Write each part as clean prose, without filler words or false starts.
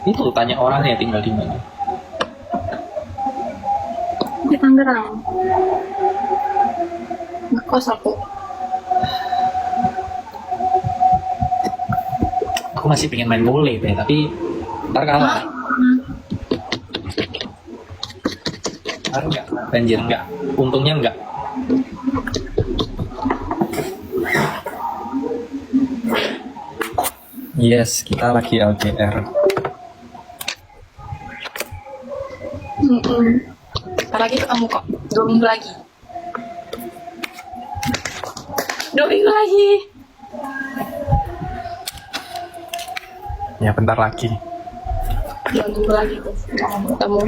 Itu tanya orangnya tinggal di mana. Di Tangerang. Ngekos aku. Aku masih pengen main bola deh, tapi ntar kalah. Ntar enggak, banjir enggak. Untungnya enggak. Yes, kita lagi LDR. Ntar lagi ketemu kok. 2 minggu lagi. 2 minggu lagi. Ya bentar lagi. 2 minggu lagi tuh. Ketemu.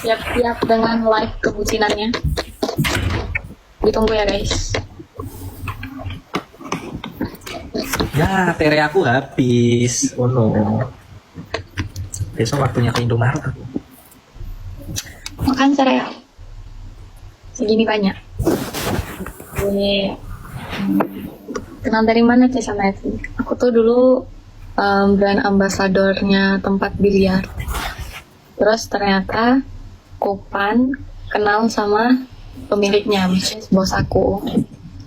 Siap-siap dengan live kebucinannya. Ditunggu ya guys. Ya, tere aku habis. Oh no. Besok waktunya ke Indomaret aku. Makan sereal. Segini banyak. Kenal dari mana sih sama Edwin? Aku tuh dulu brand ambasadornya tempat biliar. Terus ternyata Kopan kenal sama pemiliknya, misalnya bos aku.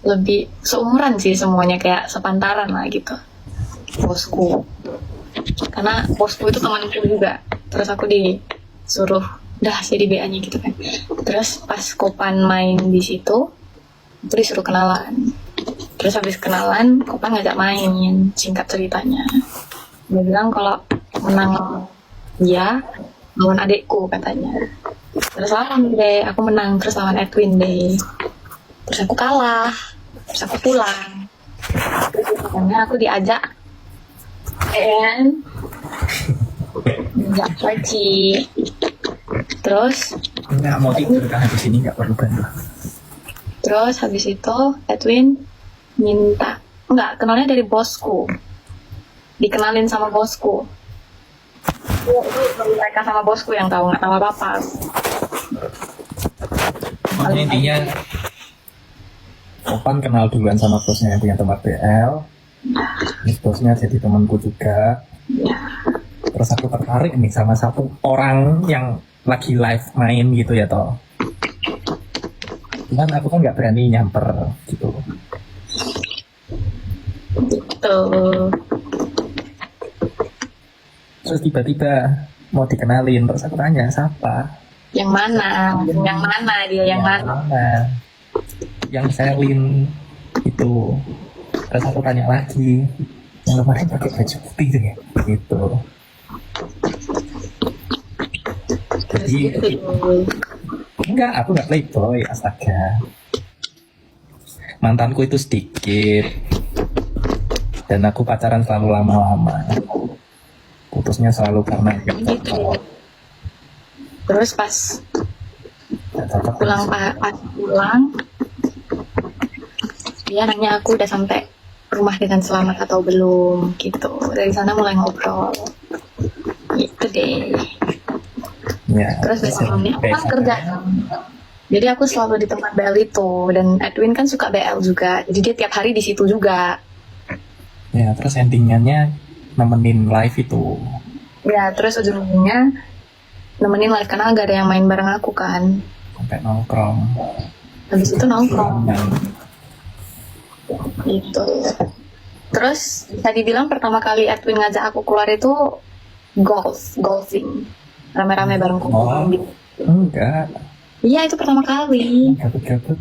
Lebih seumuran sih semuanya, kayak sepantaran lah gitu. Bosku. Karena bosku itu temanku juga. Terus aku disuruh udah jadi BA-nya gitu kan. Terus pas Kopan main di situ, itu disuruh kenalan. Terus habis kenalan, Kopan ngajak main, singkat ceritanya. Dia bilang kalau menang dia, lawan adekku katanya. Terus lawan deh, aku menang, terus lawan Edwin deh. Terus aku kalah, terus aku pulang. Terus akhirnya aku diajak diajak party. Terus Enggak mau tidur kan habis ini enggak perlu bantu. Terus habis itu Edwin minta, enggak, kenalnya dari bosku. Dikenalin sama bosku. Mereka sama bosku yang tahu, nggak tahu apa-apa. Makanya intinya Opan kenal duluan sama bosnya yang punya tempat BL. Terus bosnya jadi temanku juga. Terus aku tertarik nih sama satu orang yang lagi live main gitu ya toh. Cuman aku kan nggak berani nyamper gitu. Gitu. Terus tiba-tiba mau dikenalin, terus aku tanya siapa? Yang mana? Yang mana dia? Yang mana? Yang Selin itu. Terus aku tanya lagi, yang kemarin pakai baju putih tuh ya, gitu. Jadi enggak, aku nggak playboy, astaga. Mantanku itu sedikit, dan aku pacaran selalu lama-lama. Putusnya selalu karena nggak Gitu. cocok. Terus pas pulang dia nanya aku udah sampai rumah dengan selamat atau belum gitu. Dari sana mulai ngobrol gitu deh. Ya, Terus besoknya aku kan kerja, jadi aku selalu di tempat BL itu, dan Edwin kan suka BL juga, jadi dia tiap hari di situ juga. ya, terus endingannya nemenin live itu. Ya terus ujung-ujungnya nemenin live karena gak ada yang main bareng aku kan. Sampai nongkrong. Habis itu nongkrong Nah, gitu. Terus bisa dibilang pertama kali Edwin ngajak aku keluar itu golfing rame-rame bareng oh, enggak. Iya itu pertama kali. Gabut-gabut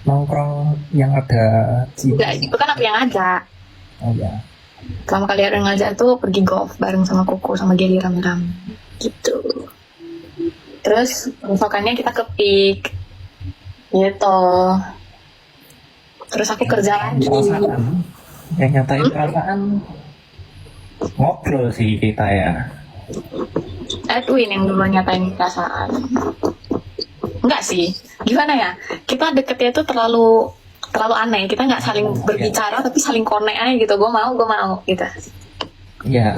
nongkrong yang ada Enggak, itu kan aku yang ngajak. Oh ya. Pertama kali Edwin ngajak tuh pergi golf bareng sama Koko sama Geli rame-rame gitu. Terus besokannya kita ke Peak gitu. Terus aku kerja lagi. Perasaan yang nyatain perasaan ngobrol sih kita ya. Edwin yang dulu nyatain perasaan. Enggak sih, gimana ya, kita deketnya tuh terlalu aneh. Kita nggak saling berbicara tapi saling connect aja gitu. Gue mau gitu. Iya.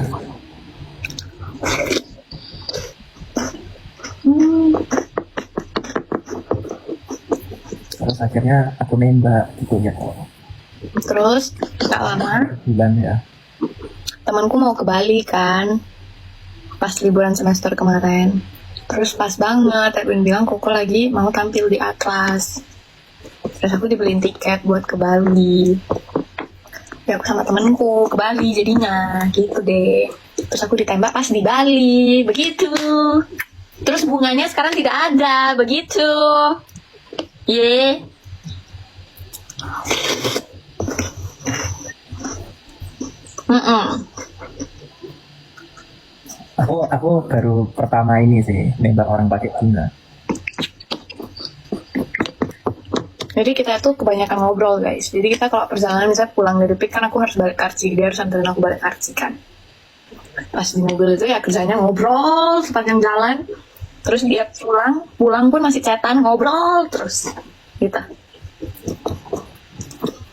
Terus akhirnya aku nembak gitu ya. Terus nggak lama Bulan ya. temanku mau ke Bali kan. pas liburan semester kemarin. Terus pas banget Edwin bilang Koko lagi mau tampil di Atlas. Terus aku dibeliin tiket buat ke Bali. Ya aku sama temenku ke Bali jadinya gitu deh. Terus aku ditembak pas di Bali, begitu. Terus bunganya sekarang tidak ada, begitu. Ye. Aku baru pertama ini sih nembak orang pakai bunga. Jadi kita tuh kebanyakan ngobrol guys. Jadi kita kalau perjalanan misalnya pulang dari PIK kan aku harus balik Karci. Dia harus anterin aku balik Karci kan. Pas di mobil itu ya kerjanya ngobrol sepanjang jalan. Terus dia pulang pun masih chatan ngobrol terus. Gitu.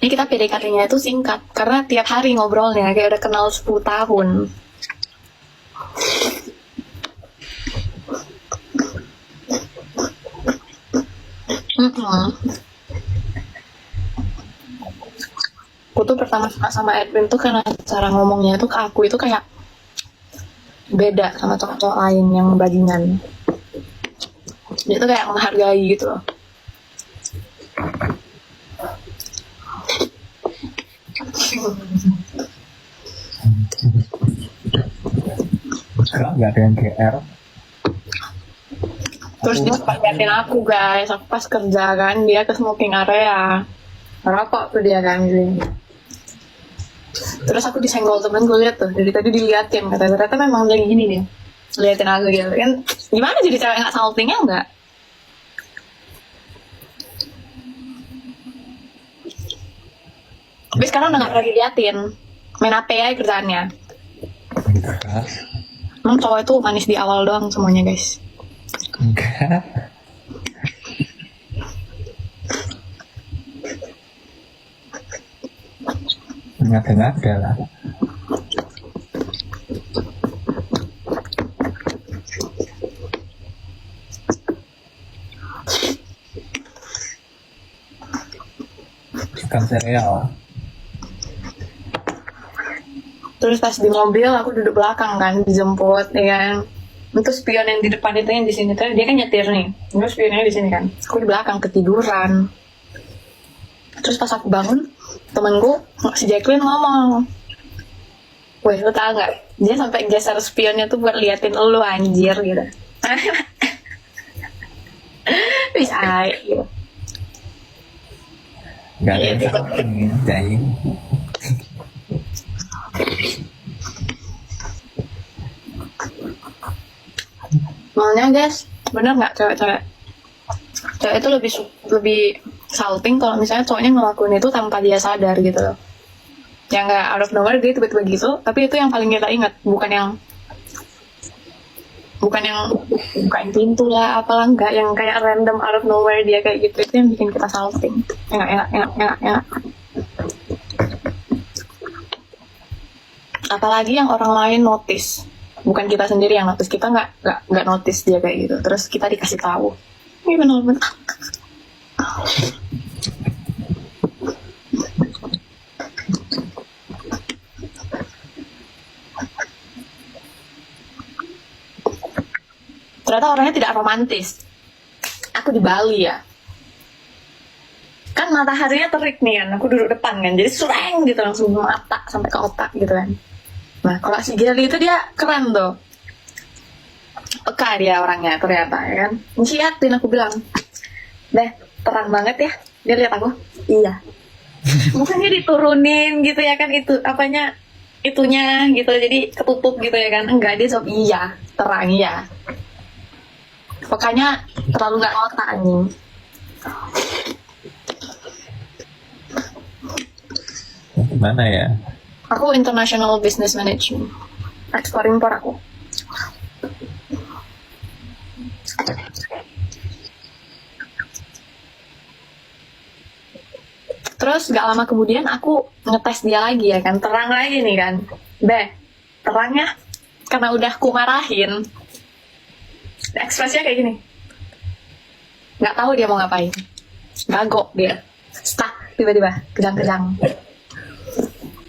Ini kita PDKT-nya itu singkat karena tiap hari ngobrolnya kayak udah kenal 10 tahun. Aku tuh pertama suka sama Edwin tuh karena cara ngomongnya tuh ke aku itu kayak beda sama cowok-cowok lain yang bajingan. Dia tuh kayak menghargai gitu loh. Nggak ada yang GR. Terus dia sempat liatin aku guys, aku pas kerja kan, dia ke smoking area. Rokok tuh dia kan sih. Terus aku disenggol temen gue liat tuh, dari tadi diliatin, ternyata memang lagi gini nih. Liatin aku gitu kan, gimana jadi cewek gak saltingnya enggak? Tapi sekarang udah gak pernah diliatin, main HP ya kerjaannya. Emang cowok itu manis di awal doang semuanya guys. Enggak. Ngada-ngada lah. Bukan serial. Terus pas di mobil aku duduk belakang kan, dijemput ya kan. Terus spion yang di depan itu yang di sini tuh dia kan nyetir nih. Terus spionnya di sini kan. Aku di belakang ketiduran. Terus pas aku bangun, temanku si Jacqueline ngomong, "Weh, lu tau gak? Dia sampai geser spionnya tuh buat liatin lu anjir gitu." Bisa gitu. Gak ada yang salting ya, Jai. Malnya guys, bener nggak cewek-cewek? Cewek itu lebih salting kalau misalnya cowoknya ngelakuin itu tanpa dia sadar gitu loh. Yang nggak out of nowhere dia tiba-tiba gitu, tapi itu yang paling kita ingat, bukan yang bukain pintu lah apalah, nggak yang kayak random out of nowhere dia kayak gitu, itu yang bikin kita salting. Enak. Apalagi yang orang lain notice, bukan kita sendiri yang notice, kita nggak notice dia kayak gitu, terus kita dikasih tahu. Ini benar-benar. Ternyata orangnya tidak romantis. Aku di Bali ya. Kan mataharinya terik nih kan, aku duduk depan kan, jadi sureng gitu langsung mata sampai ke otak gitu kan. Nah kalau si Gali itu dia keren tuh. Peka dia orangnya ternyata ya kan. Nyiatin aku bilang, "Deh, terang banget ya." Dia lihat aku, "Iya." Bukannya diturunin gitu ya kan, itu apanya itunya gitu, jadi ketutup gitu ya kan. Enggak, dia jawab iya, terang iya. Pokoknya terlalu nggak otak anjing. Gimana ya? Aku international business management, ekspor impor aku. Terus gak lama kemudian aku ngetes dia lagi ya kan, terang lagi nih kan. Terangnya karena udah ku marahin, ekspresinya kayak gini. Gak tahu dia mau ngapain. Gagok dia. Stuck tiba-tiba, kejang-kejang.